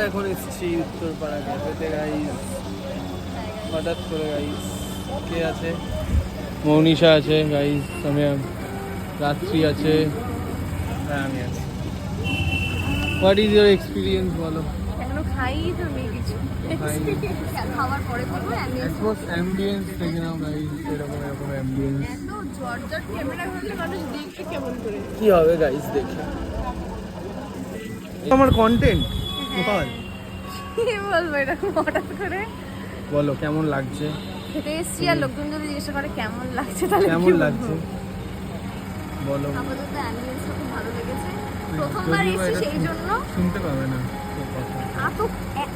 এখন এসেছি উত্তরপাড়া ক্যাফেতে গাইস, হঠাৎ করে গাইস। কে আছে? মৌনিশা আছে গাইস, আমি রাত্রি আছে, হ্যাঁ আমি আছি। হোয়াট ইজ ইউর এক্সপিরিয়েন্স বলো? এখনো খাইই তো নেই কিছু, খাওয়ার পরে বলবো। অ্যাম্বিয়েন্স দেখে নাও গাইস, এরকম এরকম অ্যাম্বিয়েন্স। এত জর্জট ক্যামেরা করলে মানুষ দেখবে কেমন করে? কি হবে গাইস দেখে? আমার কন্টেন্ট বল, কি বলবো এরকম হঠাৎ করে? বলো কেমন লাগছে? খেতে এসছি আর লোকজন যদি জিজ্ঞাসা করে কেমন লাগছে তাহলে কেমন লাগছে বলো? আপাতত অ্যাম্বিয়েন্সটা খুব ভালো লেগেছে। প্রথমবার এসেছি সেই জন্য শুনতে পাবে না এত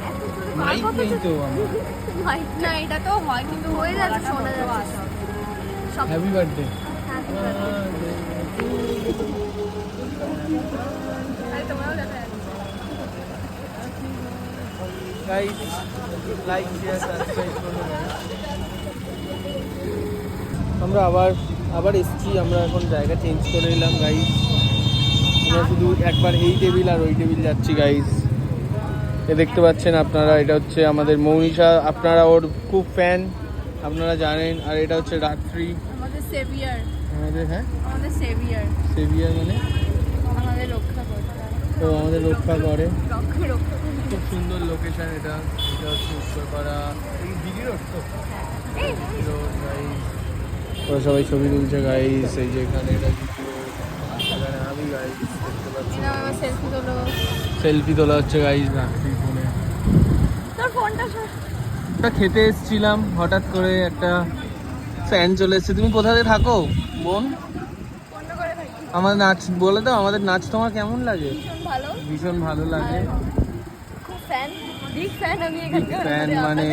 এত জোরে মাইক নেই তো আমার। মাইক না, এটা তো হয় কিন্তু হয়ে যাচ্ছে, শোনা যাচ্ছে সব। Happy birthday. Happy birthday। তাই তোমরাও যাবে। গাইস লাইক শেয়ার সাবস্ক্রাইব করুন। আমরা আবার এসেছি, আমরা এখন জায়গা চেঞ্জ করে নিলাম গাইস। আমরা শুধু একবার এই টেবিল আর ওই টেবিল যাচ্ছি গাইস। এ দেখতে পাচ্ছেন আপনারা, এটা হচ্ছে আমাদের মৌনিশা, আপনারা ওর খুব ফ্যান আপনারা জানেন। আর এটা হচ্ছে রাত্রি, আমাদের সেভিয়ার, আমাদের হ্যাঁ আমাদের সেভিয়ার, সেভিয়ার মানে আমাদের রক্ষা করে। ও আমাদের রক্ষা করে। রক্ষা খুব সুন্দর লোকেশন এটা, এটা হচ্ছে উত্তরপাড়া, এই দিঘি রোড তো, এই রোড গাইস। ওরা সবাই ছবি তুলছে গাইস, এই যে এখানে এটা এখানে আমি গাইস দেখতে পাচ্ছি। না আমার সেলফি তোলো। সেলফি তোলা হচ্ছে গাইস রাত্রি ফোনে। তোর ফোনটা আমরা খেতে এসেছিলাম, হঠাৎ করে একটা ফ্যান চলে এসেছে। তুমি কোথাতে থাকো বোন? বন্ধ করে থাকি। আমাদের নাচ বলে দাও, আমাদের নাচ তোমার কেমন লাগে? ভীষণ ভালো, ভীষণ ভালো লাগে। খুব ফ্যান, বিগ ফ্যান আমি বিগ এখানকার। ফ্যান মানে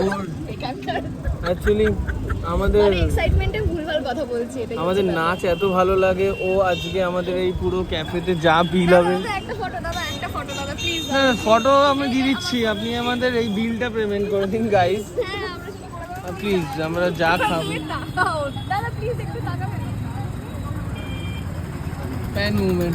ওর এখানকার অ্যাকচুয়ালি আমাদের এক্সাইটমেন্টে ভুলভাল কথা বলছি, এটা আমাদের নাচ এত ভালো লাগে। ও আজকে আমাদের এই পুরো ক্যাফেতে যা বিল হবে, একটা ফটো দাদা, একটা ফটো দাদা প্লিজ। হ্যাঁ ফটো আমি দিয়ে দিচ্ছি, আপনি আমাদের এই বিলটা পেমেন্ট করে দিন গাইস হ্যাঁ আমরা শুধু করে দেবো। প্লিজ। আমরা যা খাবো তুমি তাকাও দাদা, প্লিজ একটু তাকাবেন। Pan movement